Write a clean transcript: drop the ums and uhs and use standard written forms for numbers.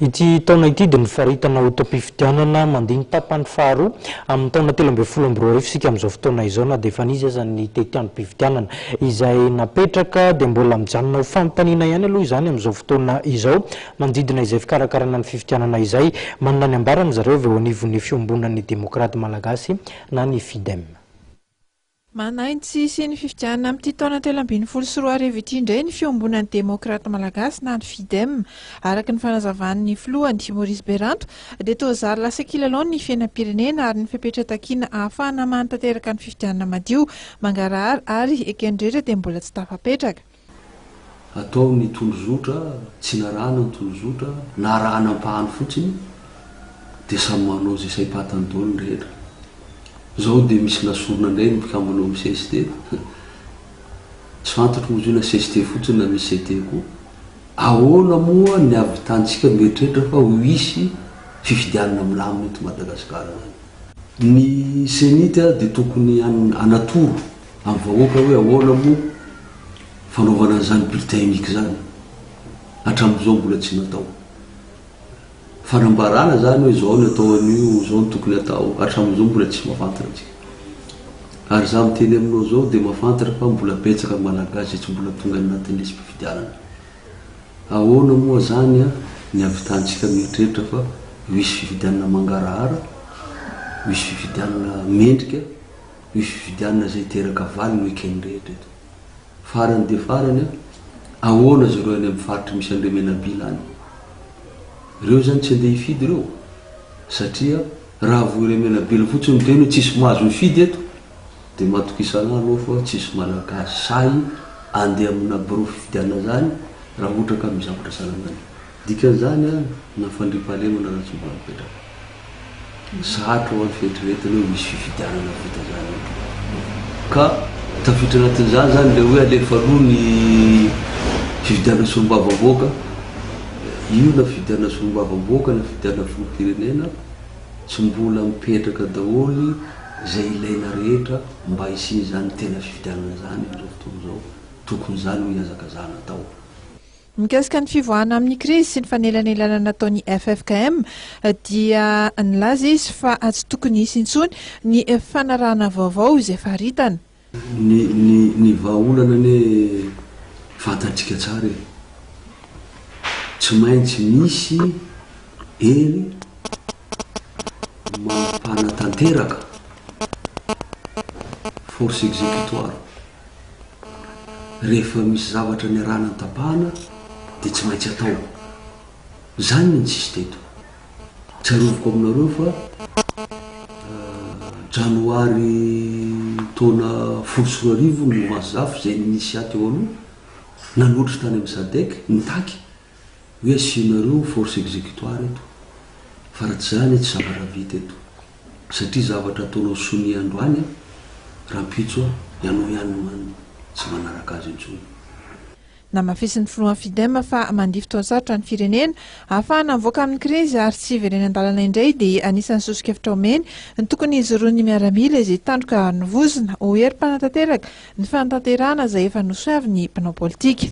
Ity taona ity dia nofaritana ho datim-pifidianana mandiny tapany faharoa amin'ny taona 2012 sika amin'izao fotoana izao na dia efa nisy aza ny tetiandro-pifidianana izay napetraka dia mbola mijanona ho fanontaniana ihany aloha izany amin'izao fotoana izao manodidina izay fikarakarana ny fifidianana izay. Manana ny ambarany zareo avy eo anivon'ny Fiombonan'ny Demokraty Malagasy na ny FIDEM. Manaintsy sy ny fifidianana amin'ity taona 2024 ity indray ny Fiombonan'ny Demokraty Malagasy na ny FIDEM araka ny fanazavan'ny filohany Maurice Beranto dia toa zary lasa kilalao ny firenena ary ny fipetratakiana ahafahana manatanteraka ny fifidianana madio mangarahara ary ekendrera dia mbola tsy tafapetraka. Atao ny tondrozotra, tsy narahana ny tondrozotra, narahana ampahany fotsiny dia samy manao izay saim-patany rehetra. Zao dia misy nasorona indray ny mpikambanao amin'ny CST. Tsy fantatro moa na CST fotsiny na misy CT koa. Ahoana moa ny avitantsika mieritreritra fa ho hisy fifidianana milamina eto Madagasikara. Ny senita dia tokony anatoro amin'ny vahoaka hoe ahoana moa fanaovana an'izany bulletin unique zany. Hatramin'izao mbola tsy natao. Fanambarana zany hoe zao ny atao an'io, zao ny tokony atao, hatramin'izao mbola tsy mahafantatra antsika. Ary za miteny aminao zao dia mahafantatra fa mbola betsaka malagasy tsy mbola tonga anatin'ny nisy fifidianana. Ahoana moa zany ny avitantsika mieritreritra fa misy fifidianana mangarahara, misy fifidianana mendrika, misy fifidianana zay teraka valy no ekeny rehetra eto. Farany dia farany ahoana zareo any amin'ny faritra misy an'ireo menabila any. Ireo zany tsy andeha hifidy ireo satria raha vo ireo menabila fotsiny miteny hoe tsisy mahazo mifidy eto dia matokisana anao fa tsisy malagasy say andeha amina biro fifidianana zany raha ohatra ka mizavatra salamana. Dikan'izany nafandriam-pahalemana raha tsy mbola mipetraka. Zatra ho an'ny fieritreretana hoe misy fifidianana vita zany ka tafiditra anatin'izany zany ilay hoe alefa aloha ny fifidianana solombavamboaka. Io na fifidianana solombavamboaka na fifidianana firenena tsy mbola mipetraka daholo izay ilaina rehetra mba hisy zany tena fifidianana zany amin'izao fotoana izao. Tokony zany ho iazakazana atao. Mikasika ny fivoahana amin'ny krizy sy ny fanelanelana nataon'ny FIDEM dia nilaza izy fa tsy tokony hisy intsony ny fanarahana vaovao izay faritana. Ny vahaolana ny fantatsika tsara e. Tsy maintsy misy hery mampanatanteraka force exécutoire. Rehefa misy zavatra ny arahana ny tapahana dia tsy maintsy atao. Zany ny tsisy teto. Tsaroviko aminareo fa janoary taona 2010 no masizafo izay nisy aty eo aloha nanotritra tany amin'ny sadek nitaky hoe asianareo force exécutoire eto fa raha tsy zany tsy zavatra vita eto satria zavatra ataonao soni androany rahampitso ianao ihany tsy manaraka azy intsony. Namafisin'ny filohan'ny FIDEM fa mandia fotoan-tsarotra ny firenena ahafahana mivoaka amin'ny krizy ary tsy hiverena an-dalana indray dia anisan'ny sosokevitra omeny ny tokony izoroan'ny miaramila izay tandroka novozona ho herim-panatanteraka ny fanatanterahana izay efa nosoavin'ny mpanao politika.